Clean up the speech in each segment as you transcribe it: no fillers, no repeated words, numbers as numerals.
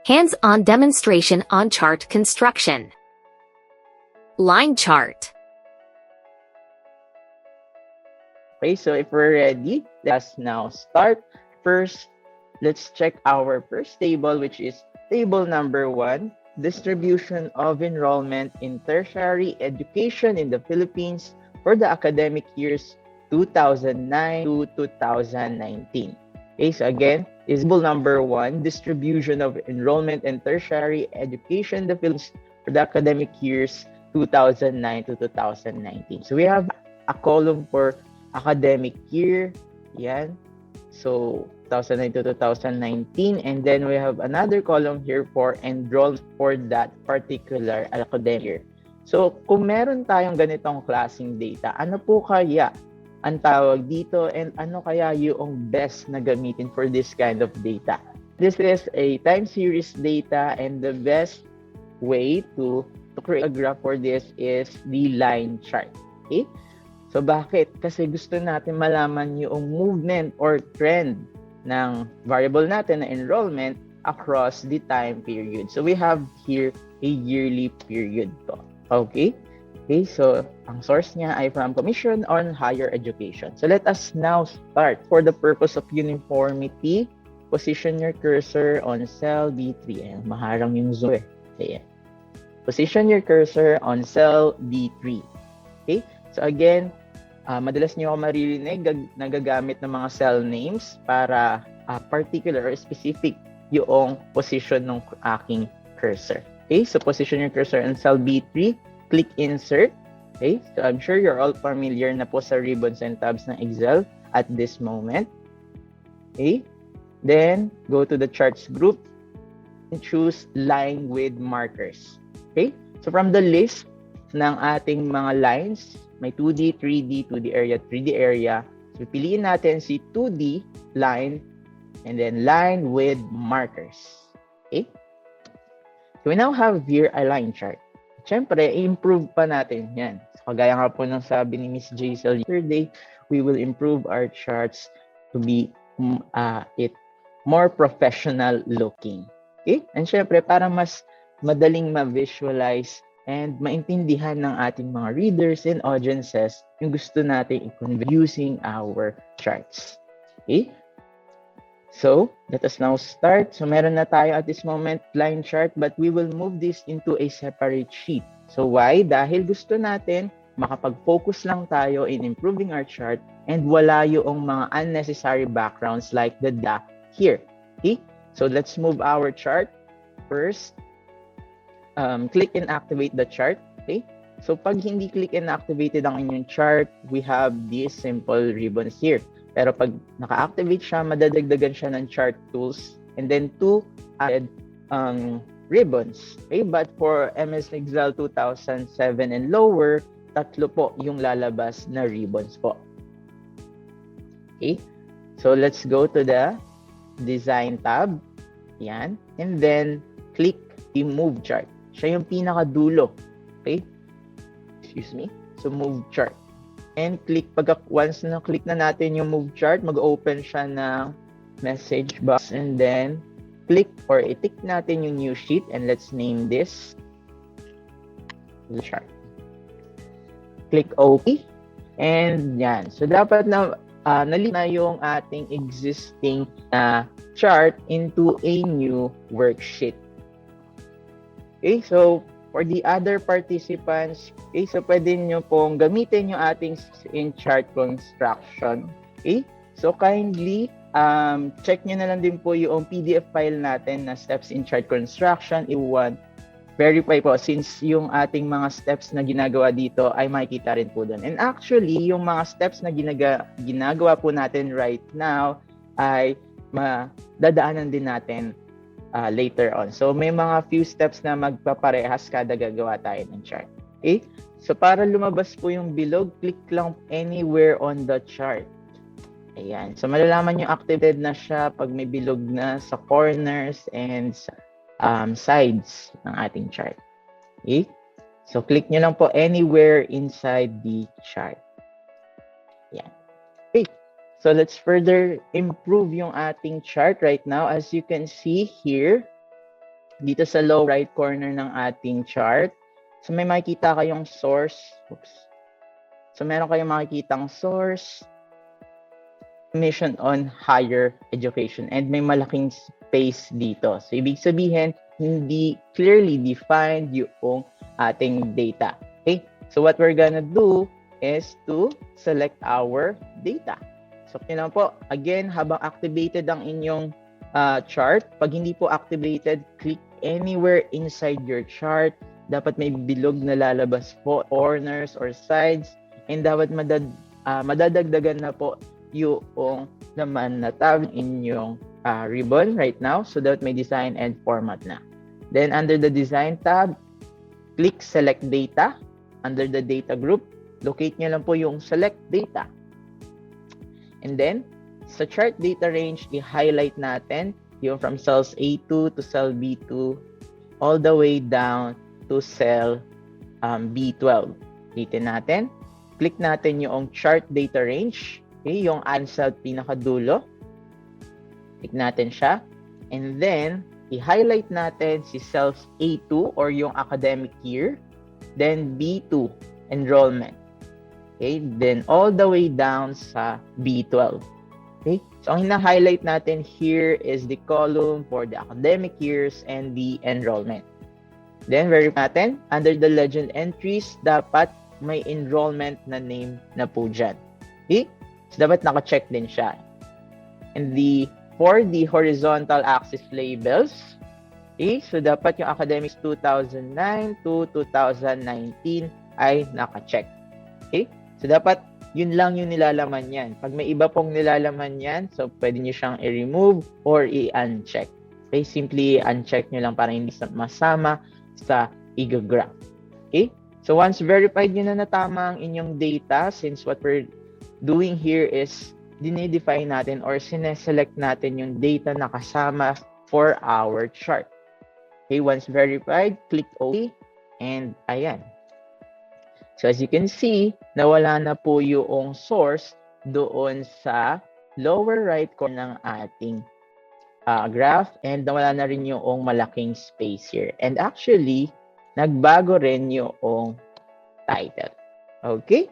Hands-on demonstration on chart construction. Line chart. Okay, so if we're ready, let's now start. First, let's check our first table, which is table number 1, distribution of enrollment in tertiary education in the Philippines for the academic years 2009 to 2019. Okay, so again, is table number 1, distribution of enrollment in tertiary education in the Philippines for the academic years 2009 to 2019. So we have a column for academic year, yan. So 2009 to 2019, and then we have another column here for enrollment for that particular academic year. So kung meron tayong ganitong klaseng data, ano po kaya ang tawag dito and ano kaya yung best na gamitin for this kind of data? This is a time series data, and the best way to create a graph for this is the line chart. Okay? So bakit? Kasi gusto natin malaman yung movement or trend ng variable natin na enrollment across the time period. So we have here a yearly period to. Okay? Okay, so ang source niya ay from Commission on Higher Education. So let us now start. For the purpose of uniformity, position your cursor on cell B3. Ayan, maharang yung zoom eh. Ayan. Position your cursor on cell B3. Okay? So again, madalas niyo ako maririnig nagagamit ng mga cell names para particular or specific yung position ng aking cursor. Okay? So position your cursor on cell B3. Click Insert. Okay, so I'm sure you're all familiar na po sa ribbons and tabs ng Excel at this moment. Okay, then go to the charts group and choose line with markers. Okay, so from the list ng ating mga lines, may 2D, 3D, 2D area, 3D area. So piliin natin si 2D line and then line with markers. Okay, so we now have here a line chart. Siyempre, i-improve pa natin yan. So, kagaya nga po ng sabi ni Miss Jaisel yesterday, we will improve our charts to be more professional looking. Okay? And siyempre, para mas madaling ma-visualize and maintindihan ng ating mga readers and audiences yung gusto natin i-convey using our charts. Okay? So, let us now start. So, meron na tayo at this moment line chart, but we will move this into a separate sheet. So, why? Dahil gusto natin makapag-focus lang tayo in improving our chart and wala yung mga unnecessary backgrounds like the data here. Okay? So, let's move our chart. First, click and activate the chart. Okay? So, pag hindi click and activated ang inyong chart, we have these simple ribbons here. Pero pag naka-activate siya, madadagdagan siya ng chart tools and then 2 added ribbons. Okay? But for MS Excel 2007 and lower, 3 po yung lalabas na ribbons po. Okay? So let's go to the Design tab. Yan. And then click the Move Chart. Siya yung pinakadulo. Okay? Excuse me. So Move Chart. And click, once na click na natin yung move chart, mag-open siya ng message box and then click or i-tick natin yung new sheet and let's name this chart. Click OK and yan. So dapat na nalit na yung ating existing chart into a new worksheet. Okay, so for the other participants, okay, so pwede nyo pong gamitin yung ating in chart construction. Okay? So kindly check nyo na lang din po yung PDF file natin na steps in chart construction. Verify po since yung ating mga steps na ginagawa dito ay makikita rin po doon. And actually, yung mga steps na ginagawa po natin right now ay dadaanan din natin later on. So, may mga few steps na magpaparehas kada gagawa tayo ng chart. Okay? So, para lumabas po yung bilog, click lang anywhere on the chart. Ayan. So, malalaman yung activated na siya pag may bilog na sa corners and sides ng ating chart. Okay? So, click nyo lang po anywhere inside the chart. Ayan. Okay. So let's further improve yung ating chart right now. As you can see here, dito sa low right corner ng ating chart, so may makikita kayong source. Oops. So meron kayong makikitang source, mission on higher education, and may malaking space dito. So ibig sabihin, hindi clearly defined yung ating data. Okay? So what we're gonna do is to select our data. So yun lang po. Again, habang activated ang inyong chart, pag hindi po activated, click anywhere inside your chart. Dapat may bilog na lalabas po, corners or sides, and dapat madadagdagan na po yung naman na tab inyong ribbon right now, so that may design and format na. Then under the design tab, click select data. Under the data group, locate nyo lang po yung select data. And then, sa chart data range, i-highlight natin yung from cells A2 to cell B2 all the way down to cell B12. Ulitin natin. Click natin yung chart data range. Okay, yung cell pinakadulo. Click natin siya. And then, i-highlight natin si cells A2 or yung academic year. Then B2, enrollment. Okay, then all the way down sa B12. Okay, so ang hina-highlight natin here is the column for the academic years and the enrollment. Then verify natin, under the legend entries, dapat may enrollment na name na po dyan. Okay, so dapat naka-check din siya. And for the horizontal axis labels, okay, so dapat yung academics 2009 to 2019 ay naka-check. Okay, so dapat yun lang yung nilalaman yan. Pag may iba pong nilalaman yan, so pwede nyo siyang i-remove or i-uncheck. Okay, simply uncheck nyo lang para hindi masama sa i-graph. Okay, so once verified nyo na tama ang inyong data, since what we're doing here is dinidefine natin or sineselect natin yung data na kasama for our chart. Okay, once verified, click OK, and ayan. So as you can see, nawala na po yung source doon sa lower right corner ng ating graph, and nawala na rin yung malaking space here. And actually, nagbago rin yung title. Okay?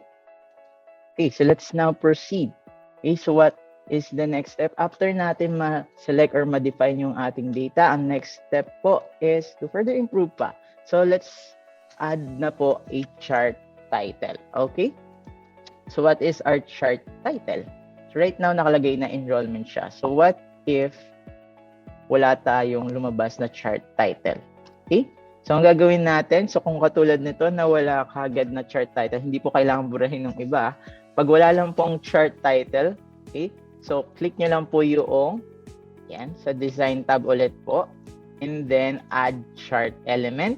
Okay, so let's now proceed. Okay, so what is the next step? After natin ma-select or ma-define yung ating data, ang next step po is to further improve pa. So let's add na po a chart title. Okay? So what is our chart title? So right now, nakalagay na enrollment siya. So what if wala tayong lumabas na chart title? Okay? So ang gagawin natin, so kung katulad nito na wala kagad na chart title, hindi po kailangan burahin ng iba. Pag wala lang pong chart title, okay? So click nyo lang po yung yan, sa design tab ulit po. And then add chart element.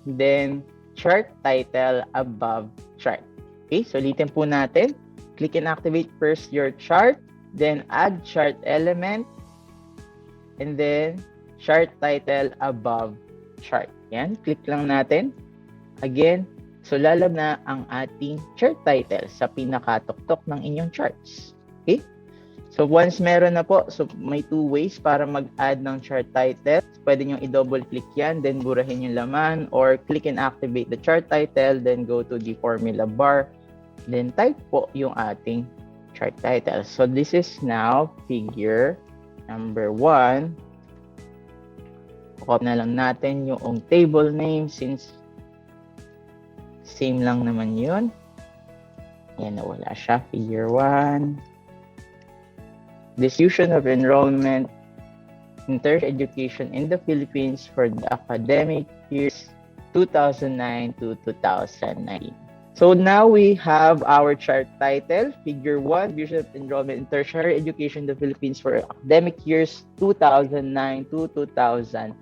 Then chart title above chart. Okay, so ulitin po natin. Click and activate first your chart, then add chart element, and then chart title above chart. Yan, click lang natin. Again, so lalab na ang ating chart title sa pinakatuktok ng inyong charts. Okay? So once meron na po, so may two ways para mag-add ng chart title. Pwede nyo i-double click yan, then burahin yung laman, or click and activate the chart title, then go to the formula bar, then type po yung ating chart title. So this is now figure number 1. Copy na lang natin yung table name since same lang naman yun. Yan, nawala siya. Figure 1. Distribution of enrollment in tertiary education in the Philippines for the academic years 2009 to 2019. So now we have our chart title, Figure 1, Distribution of enrollment in tertiary education in the Philippines for academic years 2009 to 2019.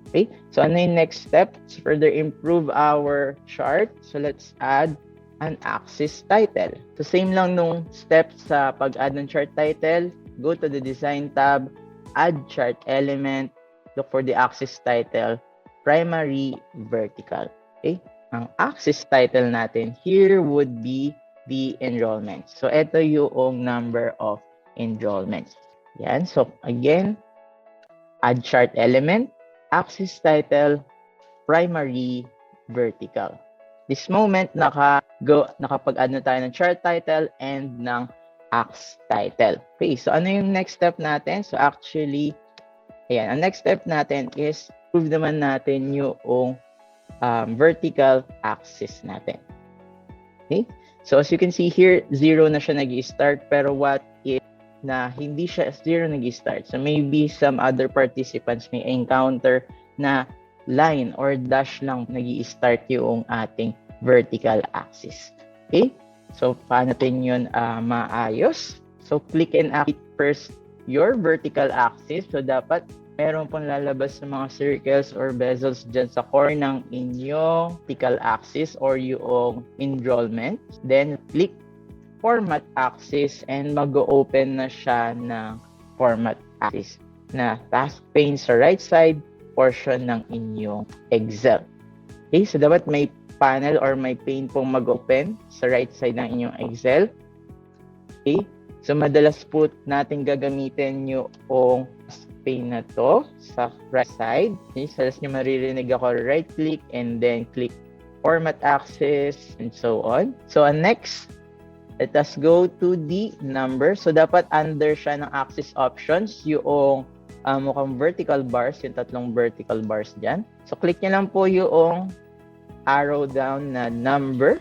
Okay, so ano yung next step? To further improve our chart, so let's add an axis title. So same lang nung step sa pag-add ng chart title, go to the design tab, add chart element, look for the axis title, primary vertical. Okay? Ang axis title natin here would be the enrollment. So ito yung number of enrollments. Yan. So again, add chart element, axis title, primary, vertical. This moment, nakapag-add na tayo ng chart title and ng ax title. Okay, so ano yung next step natin? So actually, ayan, ang next step natin is prove naman natin yung vertical axis natin. Okay? So as you can see here, 0 na siya nag-i-start, pero what if na hindi siya 0 nag-i-start? So maybe some other participants may encounter na line or dash lang nag-i-start yung ating vertical axis. Okay? So paano natin yun maayos? So click and activate first your vertical axis. So dapat meron pong lalabas sa mga circles or bezels dyan sa corner ng inyong vertical axis or yung enrollment. Then, click Format Axis and mag-open na siya ng Format Axis na task pane sa right side portion ng inyong Excel. Okay, so dapat may panel or may pane pong mag-open sa right side ng inyong Excel. Okay, so madalas po natin gagamitin yung pane na to sa right side. Okay, so as nyo maririnig ako, right click and then click format axis and so on. So next, let us go to the number. So dapat under siya ng axis options yung mukhang vertical bars, yung tatlong vertical bars dyan. So click nyo lang po yung arrow down na number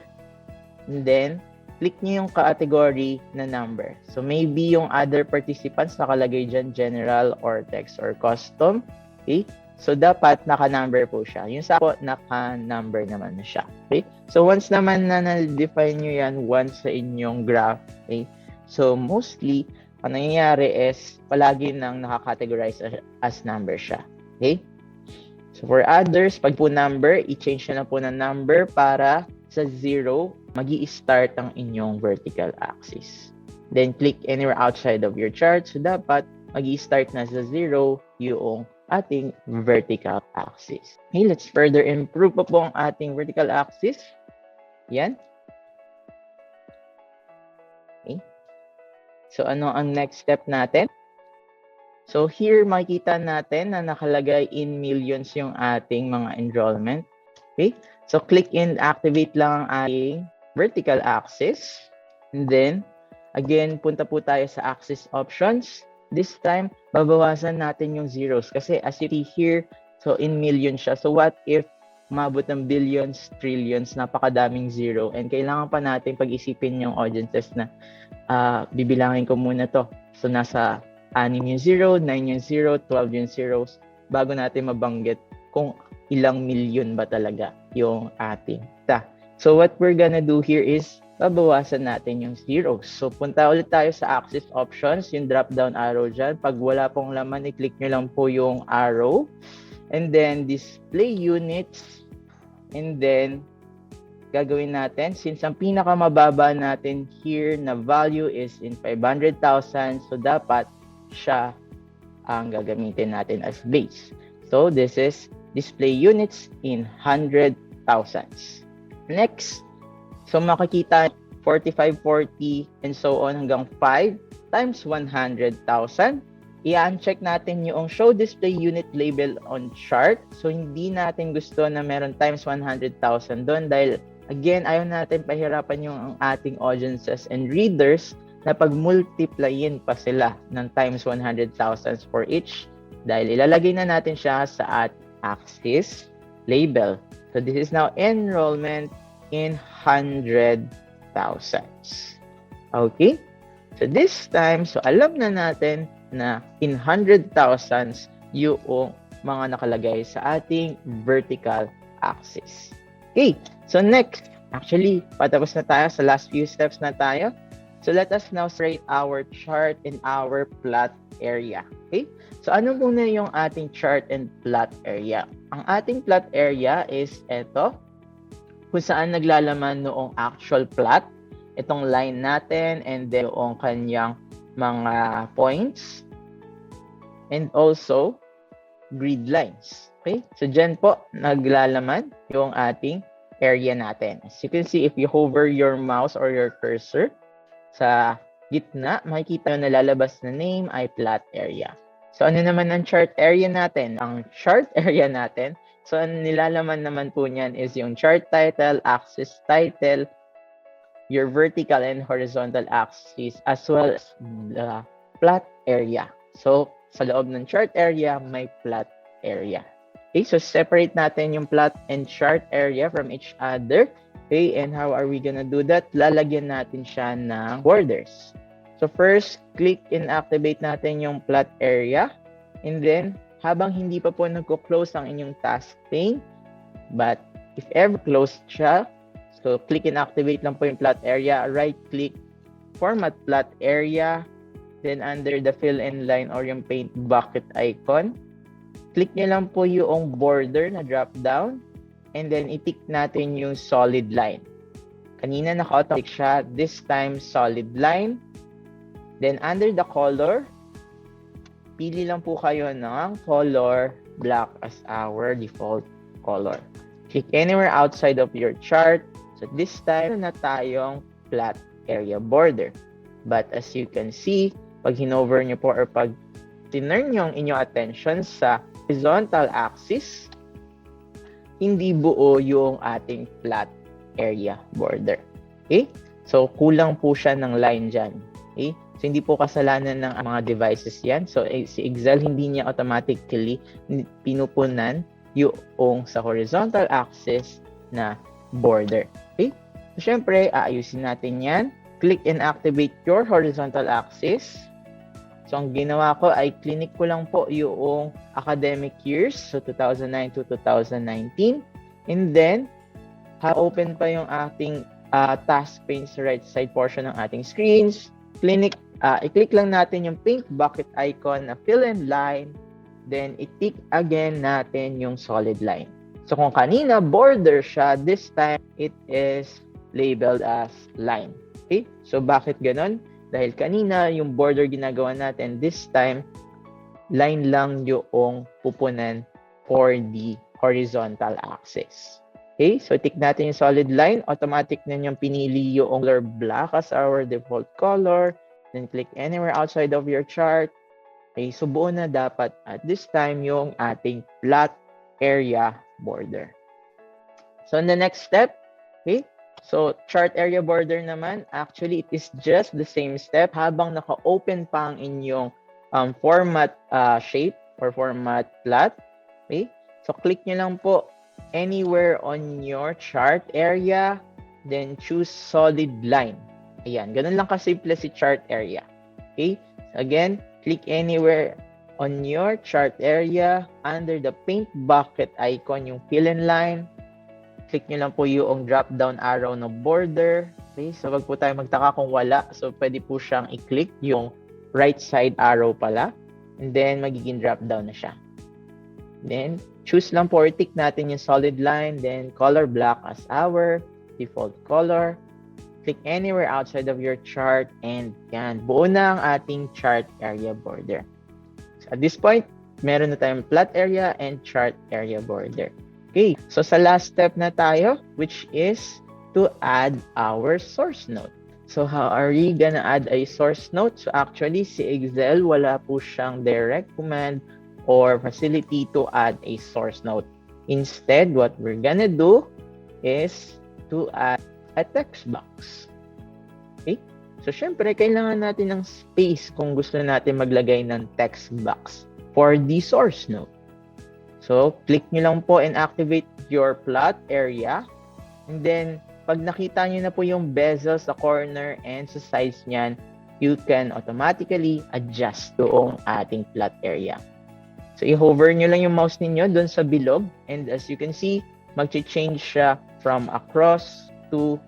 and then click nyo yung category na number. So maybe yung other participants nakalagay dyan, general or text or custom. Okay? So dapat naka-number po siya. Yung sa po, naka-number naman na siya. Okay? So once naman na na-define nyo yan once sa inyong graph, okay? So mostly, ang nangyayari is palagi nang naka-categorize as number siya. Okay? So for others, pag po number, i-change na po na number para sa 0, magi-start ang inyong vertical axis. Then, click anywhere outside of your chart. So, dapat magi-start na sa 0 yung ating vertical axis. Okay, let's further improve po ang ating vertical axis. Yan. Okay. So, ano ang next step natin? So, here, makikita natin na nakalagay in millions yung ating mga enrollment. Okay. So, click and activate lang ang ating vertical axis. And then, again, punta po tayo sa axis options. This time, babawasan natin yung zeros. Kasi as you see here, so in millions siya. So what if mabot ng billions, trillions, napakadaming zero. And kailangan pa natin pag-isipin yung audiences na bibilangin ko muna to. So nasa 6 yung 0, 9 yung 0, 12 yung zeros bago natin mabanggit kung ilang milyon ba talaga yung ating ta. So what we're gonna do here is babawasan natin yung zeros. So punta ulit tayo sa axis options, yung drop down arrow dyan. Pag wala pong laman, i-click nyo lang po yung arrow. And then display units. And then gagawin natin, since ang pinakamababa natin here na value is in 500,000, so dapat siya ang gagamitin natin as base. So this is display units in 100,000. Next, so makikita 45, 40, and so on hanggang 5 times 100,000. I-uncheck natin yung show display unit label on chart. So hindi natin gusto na meron times 100,000 doon dahil again, ayaw natin pahirapan yung ating audiences and readers na pag-multiplyin pa sila ng times 100,000 for each dahil ilalagay na natin siya sa axis label. So this is now enrollment in 100,000. Okay? So this time, so alam na natin na in 100,000 yung mga nakalagay sa ating vertical axis. Okay, so next, actually, patapos na tayo sa last few steps na tayo. So let us now create our chart in our plot area. Okay, so ano muna yung ating chart and plot area? Ang ating plot area is ito, kung saan naglalaman noong actual plot, itong line natin, and then yung kanyang mga points, and also grid lines. Okay, so dyan po naglalaman yung ating area natin. As you can see, if you hover your mouse or your cursor sa gitna, makikita nyo na lalabas na name ay plot area. So ano naman ang chart area natin? Ang chart area natin, so ang nilalaman naman po niyan is yung chart title, axis title, your vertical and horizontal axis, as well as the plot area. So sa loob ng chart area, may plot area. Okay, so separate natin yung plot and chart area from each other. Okay, and how are we gonna do that? Lalagyan natin siya ng borders. So first, click and activate natin yung plot area. And then, habang hindi pa po nagko-close ang inyong task pane, but if ever closed siya, so click and activate lang po yung plot area, right-click, format plot area, then under the fill-in line or yung paint bucket icon, click nyo lang po yung border na drop-down, and then i-tick natin yung solid line. Kanina naka-automatic siya, this time solid line. Then under the color, pili lang po kayo ng color black as our default color. Click anywhere outside of your chart. So this time na tayong flat area border. But as you can see, pag hinover nyo po or pag tinurn nyo ang inyong attention sa horizontal axis, hindi buo yung ating flat area border. Okay? So kulang po siya ng line dyan. Okay? So, hindi po kasalanan ng mga devices yan. So, si Excel, hindi niya automatically pinupunan yung sa horizontal axis na border. Okay? So, syempre, aayusin natin yan. Click and activate your horizontal axis. So, ang ginawa ko ay clinic ko lang po yung academic years. So, 2009 to 2019. And then, open pa yung ating task pane sa right side portion ng ating screens. I-click lang natin yung pink bucket icon na fill-in line, then i-tick again natin yung solid line. So kung kanina border siya, this time it is labeled as line. Okay? So bakit ganon? Dahil kanina yung border ginagawa natin, this time line lang yung pupunan for the horizontal axis. Okay? So tick natin yung solid line, automatic na yung pinili yung color black as our default color. Then click anywhere outside of your chart. Okay, so buo na dapat at this time yung ating plot area border. So in the next step, okay, so chart area border naman, actually it is just the same step habang naka-open pa ang inyong format shape or format plot. Okay, so click nyo lang po anywhere on your chart area, then choose solid line. Ayan, ganun lang kasimple si chart area. Okay? Again, click anywhere on your chart area under the paint bucket icon, yung fill-in line. Click nyo lang po yung drop-down arrow na border. Okay? So, wag po tayo magtaka kung wala. So, pwede po siyang i-click yung right side arrow pala. And then, magiging drop-down na siya. Then, choose lang po or tick natin yung solid line. Then, color black as our default color. Click anywhere outside of your chart and yan, buo na ang ating chart area border. So at this point, meron na tayong plot area and chart area border. Okay, so sa last step na tayo, which is to add our source node. So how are we gonna add a source node? So actually, si Excel, wala po siyang direct command or facility to add a source node. Instead, what we're gonna do is to add a text box. Okay? So, syempre, kailangan natin ng space kung gusto natin maglagay ng text box for the source node. So, click nyo lang po and activate your plot area. And then, pag nakita nyo na po yung bezel sa corner and sa size niyan, you can automatically adjust doong ating plot area. So, i-hover nyo lang yung mouse ninyo doon sa bilog. And as you can see, mag-change siya from across to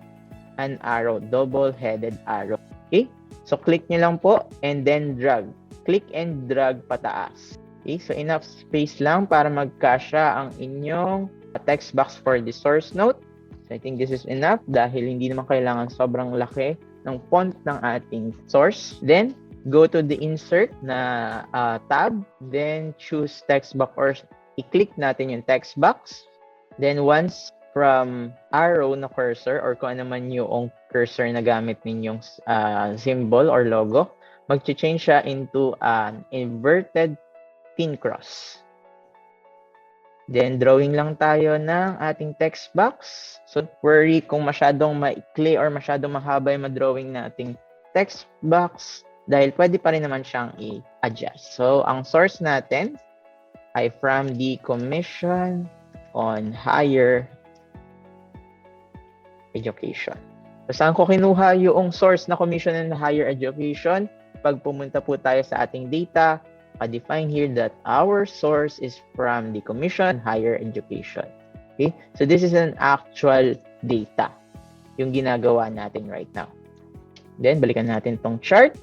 an arrow, double-headed arrow. Okay? So, click nyo lang po and then drag. Click and drag pataas. Okay? So, enough space lang para magkasya ang inyong text box for the source node. So, I think this is enough dahil hindi naman kailangan sobrang laki ng font ng ating source. Then, go to the insert na tab. Then, choose text box or i-click natin yung text box. Then, once from arrow na cursor or kung ano man yung cursor na gamit ninyong symbol or logo, mag-change siya into an inverted thin cross. Then, drawing lang tayo ng ating text box. So, don't worry kung masyadong maikli or masyadong mahaba yung drawing nating text box dahil pwede pa rin naman siyang i-adjust. So, ang source natin ay from the Commission on Higher Education. So, saan ko kinuha yung source na Commission on Higher Education? Pag pumunta po tayo sa ating data, define here that our source is from the Commission on Higher Education. Okay? So, this is an actual data yung ginagawa natin right now. Then, balikan natin tong chart.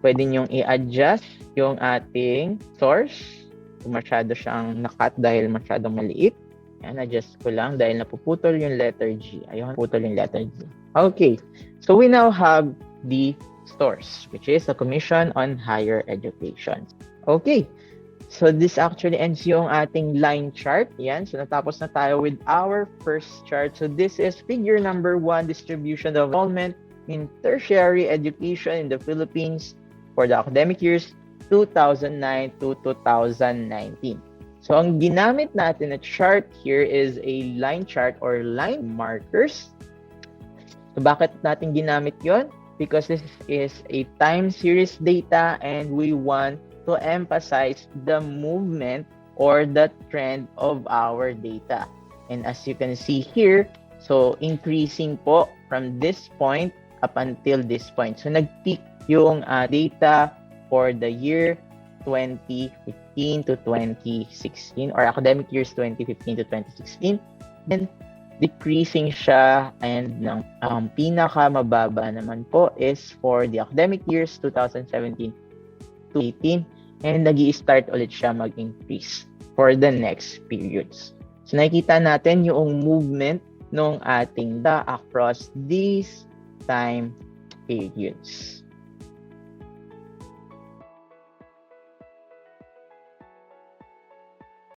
Pwede nyong i-adjust yung ating source. Kung masyado siyang nakat dahil masyadong maliit. Yan, adjust ko lang dahil napuputol yung letter G. Ayun, napuputol yung letter G. Okay. So, we now have the source, which is the Commission on Higher Education. Okay. So, this actually ends yung ating line chart. Yan. So, natapos na tayo with our first chart. So, this is figure number 1, distribution of enrollment in tertiary education in the Philippines for the academic years 2009 to 2019. So, ang ginamit natin na chart here is a line chart or line markers. So, bakit natin ginamit yon? Because this is a time series data and we want to emphasize the movement or the trend of our data. And as you can see here, so increasing po from this point up until this point. So nag-peak yung data for the year 2015 to 2016 or academic years 2015 to 2016. Then decreasing siya, and ng pinaka-mababa naman po is for the academic years 2017 to 18, and nag-i-start ulit siya mag-increase for the next periods. So nakikita natin yung movement ng ating data across these time periods.